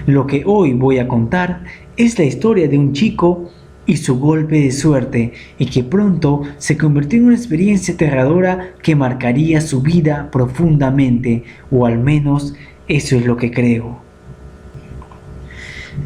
Lo que hoy voy a contar es la historia de un chico y su golpe de suerte, y que pronto se convirtió en una experiencia aterradora que marcaría su vida profundamente, o al menos eso es lo que creo.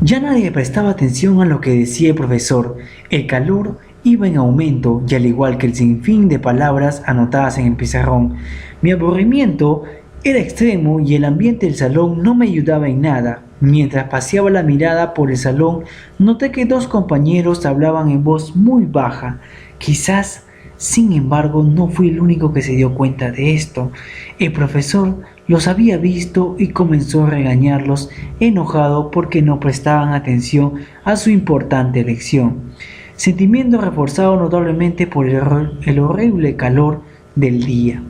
Ya nadie prestaba atención a lo que decía el profesor. El calor iba en aumento y al igual que el sinfín de palabras anotadas en el pizarrón, mi aburrimiento era extremo y el ambiente del salón no me ayudaba en nada. Mientras paseaba la mirada por el salón, noté que dos compañeros hablaban en voz muy baja. Quizás, sin embargo, no fui el único que se dio cuenta de esto. El profesor los había visto y comenzó a regañarlos, enojado porque no prestaban atención a su importante lección. Sentimiento reforzado notablemente por el horrible calor del día.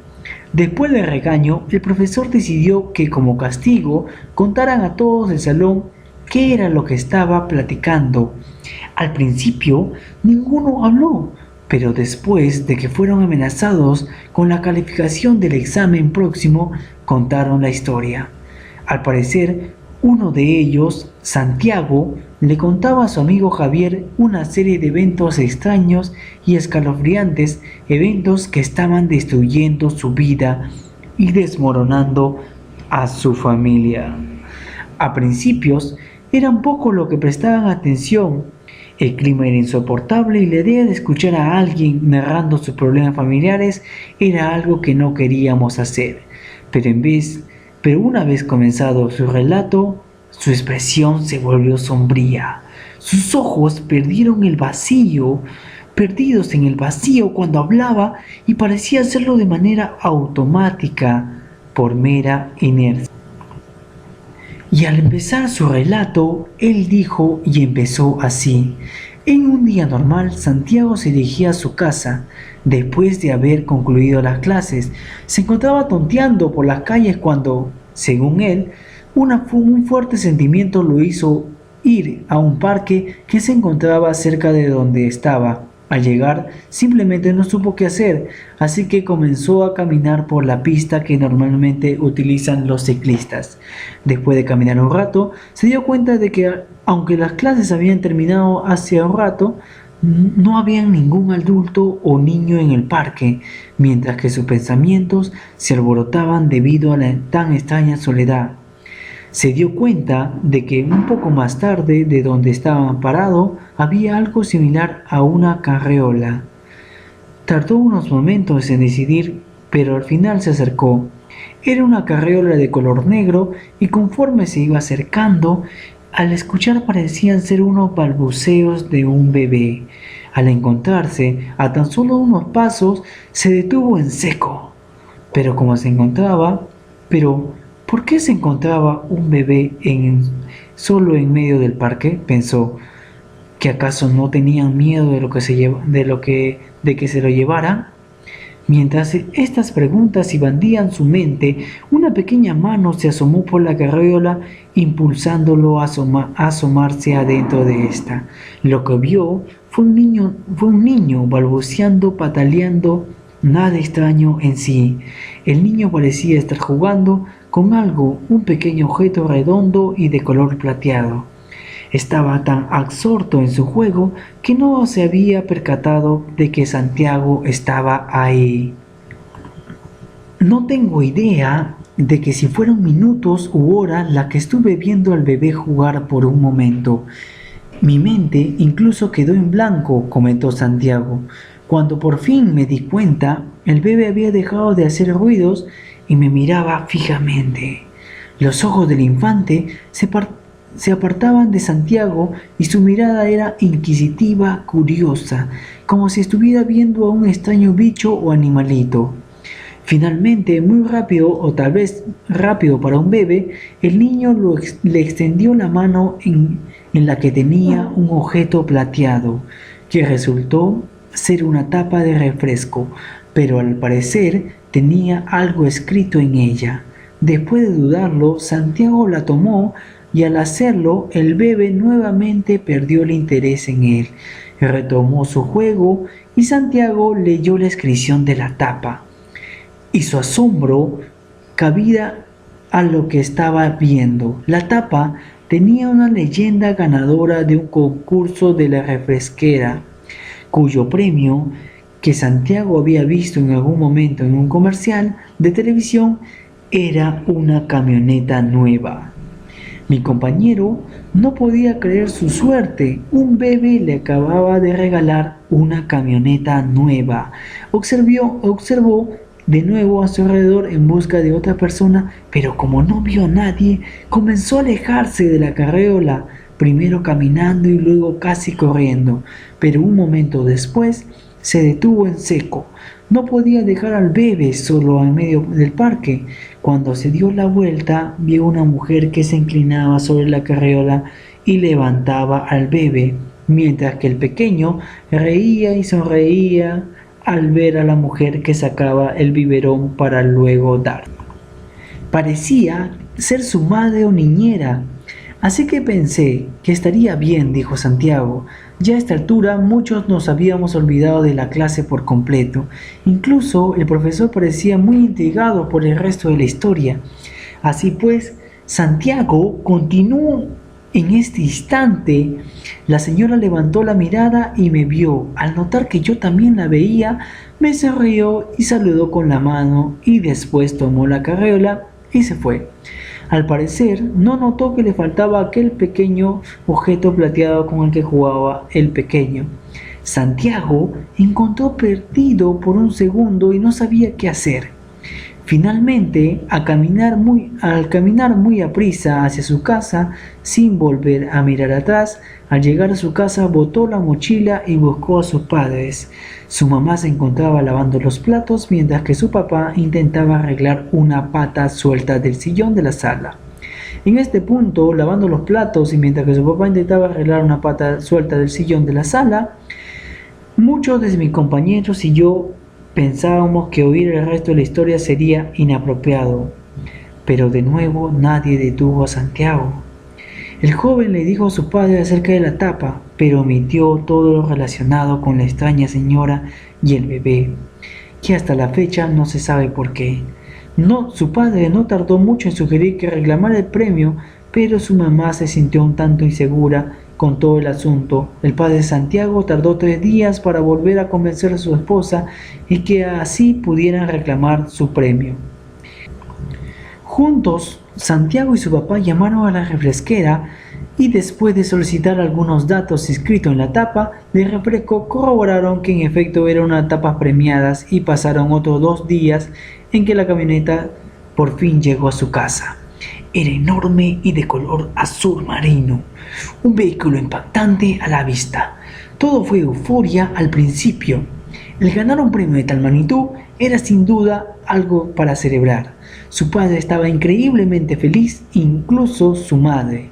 Después del regaño, el profesor decidió que como castigo contaran a todos del salón qué era lo que estaba platicando. Al principio, ninguno habló, pero después de que fueron amenazados con la calificación del examen próximo, contaron la historia. Al parecer, uno de ellos, Santiago, le contaba a su amigo Javier una serie de eventos extraños y escalofriantes, eventos que estaban destruyendo su vida y desmoronando a su familia. A principios, eran poco lo que prestaban atención. El clima era insoportable y la idea de escuchar a alguien narrando sus problemas familiares era algo que no queríamos hacer. Pero una vez comenzado su relato, su expresión se volvió sombría. Sus ojos perdidos en el vacío cuando hablaba, y parecía hacerlo de manera automática, por mera inercia. Y al empezar su relato, él dijo y empezó así. En un día normal, Santiago se dirigía a su casa. Después de haber concluido las clases, se encontraba tonteando por las calles cuando, según él, un fuerte sentimiento lo hizo ir a un parque que se encontraba cerca de donde estaba. Al llegar, simplemente no supo qué hacer, así que comenzó a caminar por la pista que normalmente utilizan los ciclistas. Después de caminar un rato, se dio cuenta de que, aunque las clases habían terminado hace un rato, no había ningún adulto o niño en el parque, mientras que sus pensamientos se alborotaban debido a la tan extraña soledad. Se dio cuenta de que un poco más tarde de donde estaban parado había algo similar a una carreola. Tardó unos momentos en decidir, pero al final se acercó. Era una carreola de color negro y conforme se iba acercando, al escuchar parecían ser unos balbuceos de un bebé. Al encontrarse a tan solo unos pasos, se detuvo en seco. ¿Por qué se encontraba un bebé solo en medio del parque? Pensó. ¿Que acaso no tenían miedo de que se lo llevaran? Mientras estas preguntas invadían su mente, una pequeña mano se asomó por la carriola, impulsándolo a asomarse adentro de esta. Lo que vio fue un niño balbuceando, pataleando, nada extraño en sí. El niño parecía estar jugando con algo, un pequeño objeto redondo y de color plateado. Estaba tan absorto en su juego que no se había percatado de que Santiago estaba ahí. No tengo idea de que si fueron minutos u horas la que estuve viendo al bebé jugar por un momento. Mi mente incluso quedó en blanco, comentó Santiago. Cuando por fin me di cuenta, el bebé había dejado de hacer ruidos y me miraba fijamente. Los ojos del infante se apartaban de Santiago y su mirada era inquisitiva, curiosa, como si estuviera viendo a un extraño bicho o animalito. Finalmente, muy rápido, o tal vez rápido para un bebé, el niño le extendió la mano en la que tenía un objeto plateado, que resultó ser una tapa de refresco, pero al parecer tenía algo escrito en ella. Después de dudarlo, Santiago la tomó y al hacerlo, el bebé nuevamente perdió el interés en él. Retomó su juego y Santiago leyó la inscripción de la tapa. Y su asombro cabía a lo que estaba viendo. La tapa tenía una leyenda ganadora de un concurso de la refresquera, cuyo premio, que Santiago había visto en algún momento en un comercial de televisión, era una camioneta nueva. Mi compañero no podía creer su suerte. Un bebé le acababa de regalar una camioneta nueva. Observó de nuevo a su alrededor en busca de otra persona, pero como no vio a nadie, comenzó a alejarse de la carreola, primero caminando y luego casi corriendo, pero un momento después se detuvo en seco. No podía dejar al bebé solo en medio del parque. Cuando se dio la vuelta, vio una mujer que se inclinaba sobre la carreola y levantaba al bebé, mientras que el pequeño reía y sonreía al ver a la mujer que sacaba el biberón para luego dar. Parecía ser su madre o niñera. Así que pensé que estaría bien, dijo Santiago. Ya a esta altura muchos nos habíamos olvidado de la clase por completo. Incluso el profesor parecía muy intrigado por el resto de la historia. Así pues, Santiago continuó. En este instante, la señora levantó la mirada y me vio. Al notar que yo también la veía, me sonrió y saludó con la mano y después tomó la carreola y se fue. Al parecer, no notó que le faltaba aquel pequeño objeto plateado con el que jugaba el pequeño. Santiago encontró perdido por un segundo y no sabía qué hacer. Finalmente, al caminar muy aprisa hacia su casa, sin volver a mirar atrás, al llegar a su casa botó la mochila y buscó a sus padres. Su mamá se encontraba lavando los platos mientras que su papá intentaba arreglar una pata suelta del sillón de la sala. En este punto, lavando los platos y mientras que su papá intentaba arreglar una pata suelta del sillón de la sala, muchos de mis compañeros y yo pensábamos que oír el resto de la historia sería inapropiado, pero de nuevo nadie detuvo a Santiago. El joven le dijo a su padre acerca de la tapa, pero omitió todo lo relacionado con la extraña señora y el bebé, que hasta la fecha no se sabe por qué. Su padre no tardó mucho en sugerir que reclamara el premio, pero su mamá se sintió un tanto insegura con todo el asunto. El padre de Santiago tardó 3 días para volver a convencer a su esposa y que así pudieran reclamar su premio. Juntos, Santiago y su papá llamaron a la refresquera y después de solicitar algunos datos escritos en la tapa de refresco, corroboraron que en efecto eran unas tapas premiadas y pasaron otros 2 días en que la camioneta por fin llegó a su casa. Era enorme y de color azul marino, un vehículo impactante a la vista. Todo fue euforia al principio. El ganar un premio de tal magnitud era sin duda algo para celebrar. Su padre estaba increíblemente feliz, incluso su madre.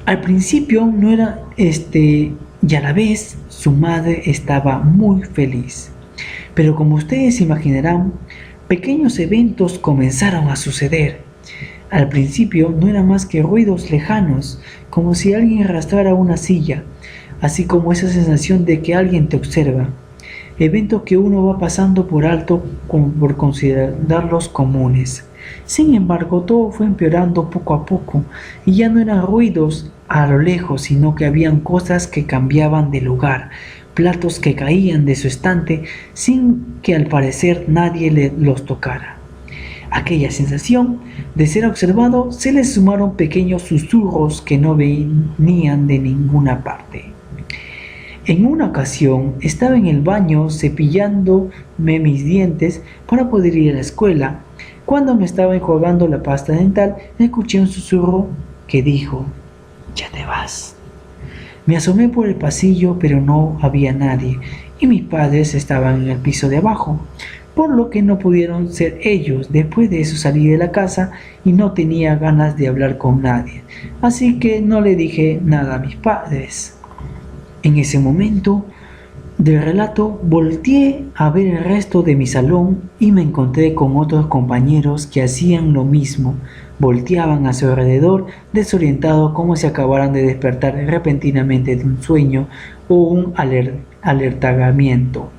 Al principio no era y a la vez su madre estaba muy feliz. Pero como ustedes imaginarán, pequeños eventos comenzaron a suceder. Al principio no eran más que ruidos lejanos, como si alguien arrastrara una silla, así como esa sensación de que alguien te observa. Eventos que uno va pasando por alto por considerarlos comunes. Sin embargo, todo fue empeorando poco a poco, y ya no eran ruidos a lo lejos, sino que habían cosas que cambiaban de lugar, platos que caían de su estante sin que al parecer nadie los tocara. A aquella sensación de ser observado se le sumaron pequeños susurros que no venían de ninguna parte. En una ocasión estaba en el baño cepillándome mis dientes para poder ir a la escuela. Cuando me estaba enjuagando la pasta dental, escuché un susurro que dijo: «Ya te vas». Me asomé por el pasillo, pero no había nadie, y mis padres estaban en el piso de abajo, por lo que no pudieron ser ellos. Después de eso salí de la casa y no tenía ganas de hablar con nadie, así que no le dije nada a mis padres. En ese momento del relato volteé a ver el resto de mi salón y me encontré con otros compañeros que hacían lo mismo. Volteaban a su alrededor desorientados como si acabaran de despertar repentinamente de un sueño o un alertamiento.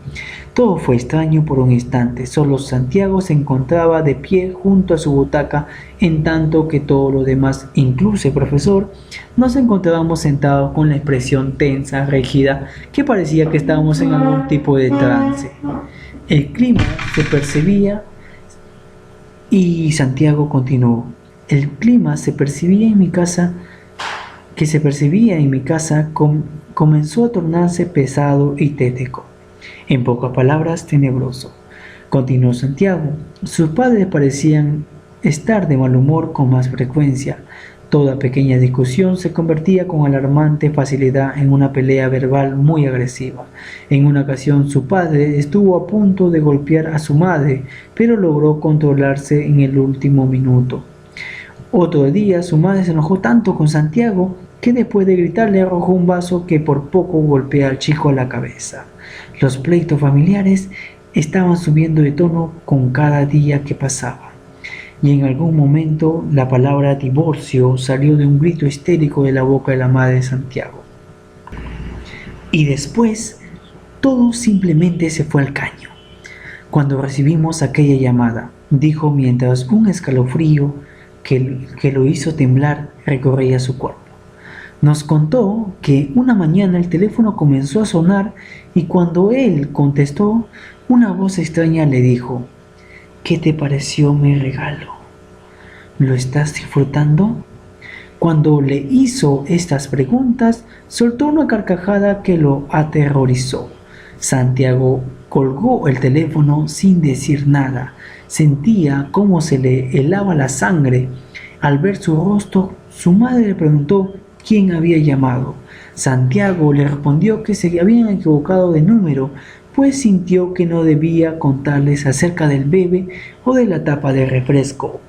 Todo fue extraño por un instante. Solo Santiago se encontraba de pie junto a su butaca, en tanto que todos los demás, incluso el profesor, nos encontrábamos sentados con la expresión tensa, rígida, que parecía que estábamos en algún tipo de trance. El clima se percibía y Santiago continuó. El clima se percibía en mi casa, que se percibía en mi casa, comenzó a tornarse pesado y tétrico. En pocas palabras, tenebroso. Continuó Santiago. Sus padres parecían estar de mal humor con más frecuencia. Toda pequeña discusión se convertía con alarmante facilidad en una pelea verbal muy agresiva. En una ocasión su padre estuvo a punto de golpear a su madre, pero logró controlarse en el último minuto. Otro día su madre se enojó tanto con Santiago que después de gritarle arrojó un vaso que por poco golpea al chico a la cabeza. Los pleitos familiares estaban subiendo de tono con cada día que pasaba, y en algún momento la palabra divorcio salió de un grito histérico de la boca de la madre de Santiago. Y después, todo simplemente se fue al caño. Cuando recibimos aquella llamada, dijo mientras un escalofrío que lo hizo temblar recorría su cuerpo. Nos contó que una mañana el teléfono comenzó a sonar y cuando él contestó, una voz extraña le dijo: ¿Qué te pareció mi regalo? ¿Lo estás disfrutando? Cuando le hizo estas preguntas, soltó una carcajada que lo aterrorizó. Santiago colgó el teléfono sin decir nada. Sentía cómo se le helaba la sangre. Al ver su rostro, su madre le preguntó quién había llamado. Santiago le respondió que se habían equivocado de número, pues sintió que no debía contarles acerca del bebé o de la tapa de refresco.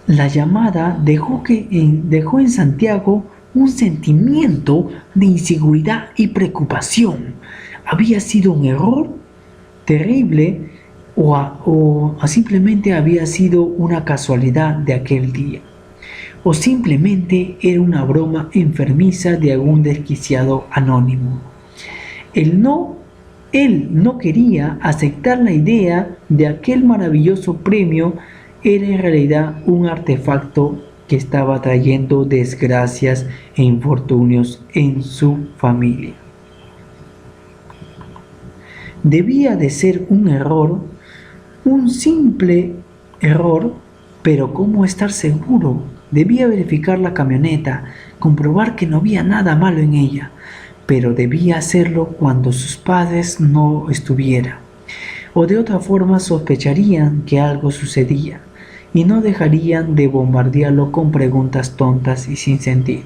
La llamada dejó en Santiago un sentimiento de inseguridad y preocupación. ¿Había sido un error terrible o simplemente había sido una casualidad de aquel día? ¿O simplemente era una broma enfermiza de algún desquiciado anónimo? Él no quería aceptar la idea de aquel maravilloso premio. Era en realidad un artefacto que estaba trayendo desgracias e infortunios en su familia. Debía de ser un error, un simple error, pero ¿cómo estar seguro? Debía verificar la camioneta, comprobar que no había nada malo en ella, pero debía hacerlo cuando sus padres no estuvieran, o de otra forma sospecharían que algo sucedía y no dejarían de bombardearlo con preguntas tontas y sin sentido.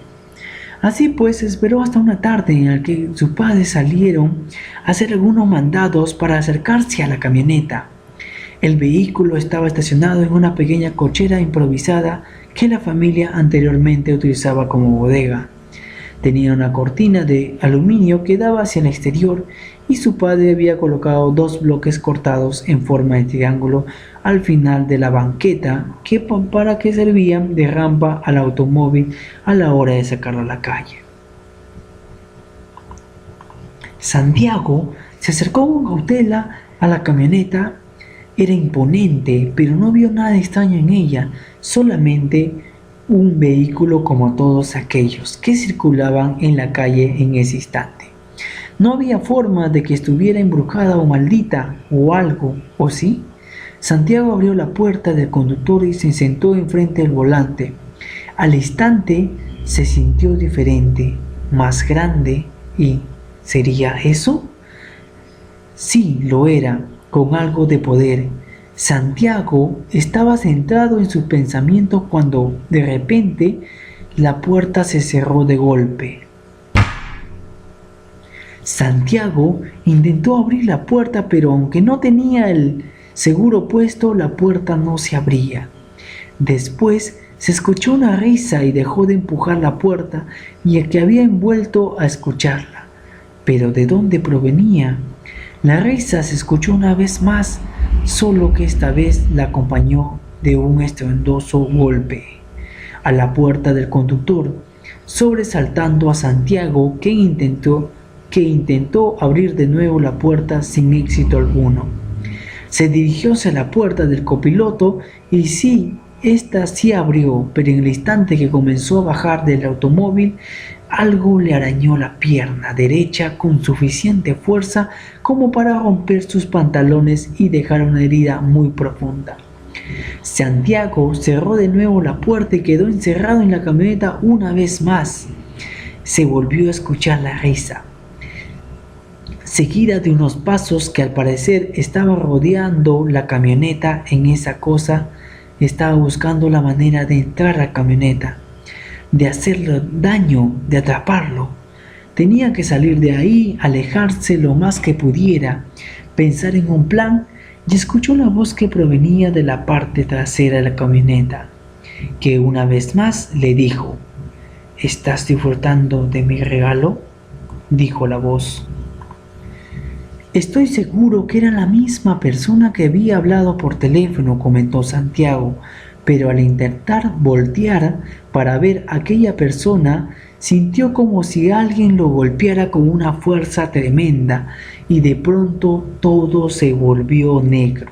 Así pues, esperó hasta una tarde en la que sus padres salieron a hacer algunos mandados para acercarse a la camioneta. El vehículo estaba estacionado en una pequeña cochera improvisada que la familia anteriormente utilizaba como bodega. Tenía una cortina de aluminio que daba hacia el exterior y su padre había colocado 2 bloques cortados en forma de triángulo al final de la banqueta para que servían de rampa al automóvil a la hora de sacarlo a la calle. Santiago se acercó con cautela a la camioneta. Era imponente, pero no vio nada extraño en ella, solamente un vehículo como todos aquellos que circulaban en la calle en ese instante. No había forma de que estuviera embrujada o maldita o algo, ¿o sí? Santiago abrió la puerta del conductor y se sentó enfrente del volante. Al instante se sintió diferente, más grande y ¿sería eso? Sí, lo era, con algo de poder. Santiago estaba centrado en sus pensamientos cuando, de repente, la puerta se cerró de golpe. Santiago intentó abrir la puerta, pero aunque no tenía el seguro puesto, la puerta no se abría. Después se escuchó una risa y dejó de empujar la puerta y el que había envuelto a escucharla. Pero ¿de dónde provenía? La risa se escuchó una vez más, solo que esta vez la acompañó de un estruendoso golpe a la puerta del conductor, sobresaltando a Santiago, que intentó que intentó abrir de nuevo la puerta sin éxito alguno. Se dirigió hacia la puerta del copiloto y sí, esta sí abrió, pero en el instante que comenzó a bajar del automóvil, algo le arañó la pierna derecha con suficiente fuerza como para romper sus pantalones y dejar una herida muy profunda. Santiago cerró de nuevo la puerta y quedó encerrado en la camioneta una vez más. Se volvió a escuchar la risa, seguida de unos pasos que al parecer estaban rodeando la camioneta. En esa cosa estaba buscando la manera de entrar a la camioneta, de hacerle daño, de atraparlo. Tenía que salir de ahí, alejarse lo más que pudiera, pensar en un plan, y escuchó la voz que provenía de la parte trasera de la camioneta, que una vez más le dijo: «¿Estás disfrutando de mi regalo?», dijo la voz. «Estoy seguro que era la misma persona que había hablado por teléfono», comentó Santiago, pero al intentar voltear para ver a aquella persona, sintió como si alguien lo golpeara con una fuerza tremenda y de pronto todo se volvió negro.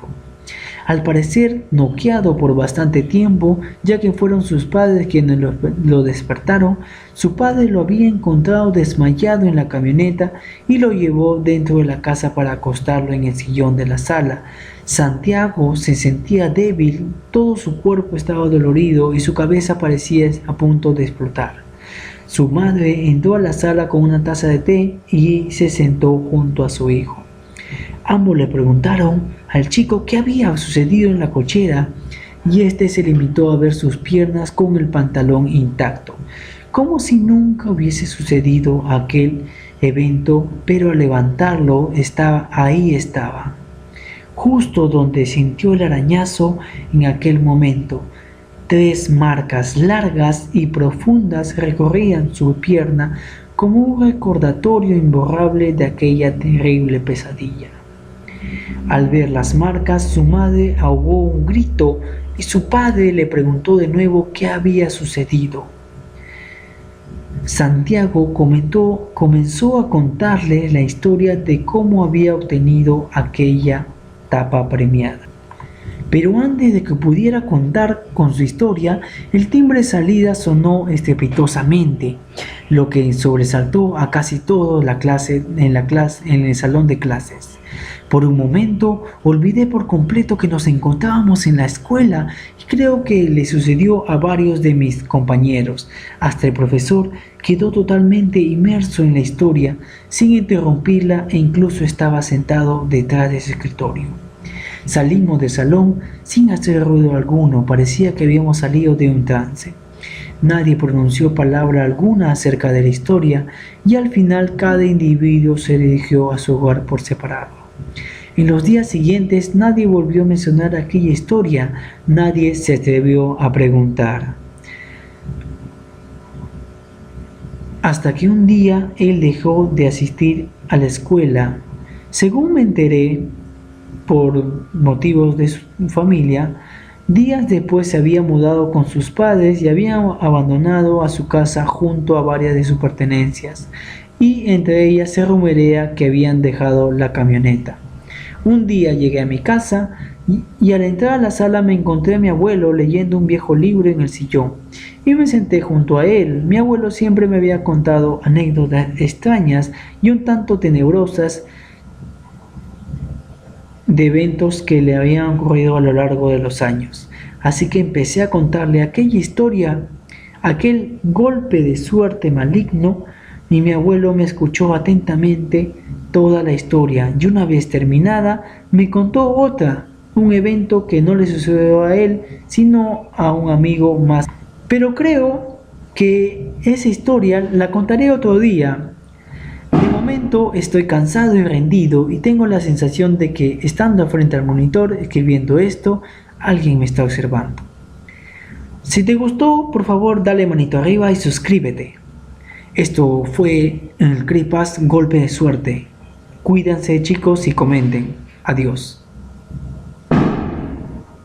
Al parecer noqueado por bastante tiempo, ya que fueron sus padres quienes lo despertaron. Su padre lo había encontrado desmayado en la camioneta y lo llevó dentro de la casa para acostarlo en el sillón de la sala. Santiago se sentía débil, todo su cuerpo estaba dolorido y su cabeza parecía a punto de explotar. Su madre entró a la sala con una taza de té y se sentó junto a su hijo. Ambos le preguntaron al chico qué había sucedido en la cochera y este se limitó a ver sus piernas con el pantalón intacto, como si nunca hubiese sucedido aquel evento, pero al levantarlo ahí estaba, justo donde sintió el arañazo en aquel momento. 3 marcas largas y profundas recorrían su pierna como un recordatorio imborrable de aquella terrible pesadilla. Al ver las marcas, su madre ahogó un grito y su padre le preguntó de nuevo qué había sucedido. Santiago comenzó a contarle la historia de cómo había obtenido aquella tapa premiada. Pero antes de que pudiera contar con su historia, el timbre de salida sonó estrepitosamente, lo que sobresaltó a casi toda la clase en el salón de clases. Por un momento olvidé por completo que nos encontrábamos en la escuela y creo que le sucedió a varios de mis compañeros. Hasta el profesor quedó totalmente inmerso en la historia, sin interrumpirla, e incluso estaba sentado detrás de su escritorio. Salimos del salón sin hacer ruido alguno, parecía que habíamos salido de un trance. Nadie pronunció palabra alguna acerca de la historia y al final cada individuo se dirigió a su hogar por separado. En los días siguientes nadie volvió a mencionar aquella historia, nadie se atrevió a preguntar. Hasta que un día él dejó de asistir a la escuela. Según me enteré, por motivos de su familia, días después se había mudado con sus padres y había abandonado a su casa junto a varias de sus pertenencias, y entre ellas se rumorea que habían dejado la camioneta. Un día llegué a mi casa y al entrar a la sala me encontré a mi abuelo leyendo un viejo libro en el sillón y me senté junto a él. Mi abuelo siempre me había contado anécdotas extrañas y un tanto tenebrosas de eventos que le habían ocurrido a lo largo de los años. Así que empecé a contarle aquella historia, aquel golpe de suerte maligno, y mi abuelo me escuchó atentamente toda la historia, y una vez terminada me contó un evento que no le sucedió a él, sino a un amigo más. Pero creo que esa historia la contaré otro día. De momento estoy cansado y rendido y tengo la sensación de que estando frente al monitor escribiendo esto, alguien me está observando. Si te gustó, por favor dale manito arriba y suscríbete. Esto fue el Creepypasta Golpe de Suerte. Cuídense chicos y comenten. Adiós.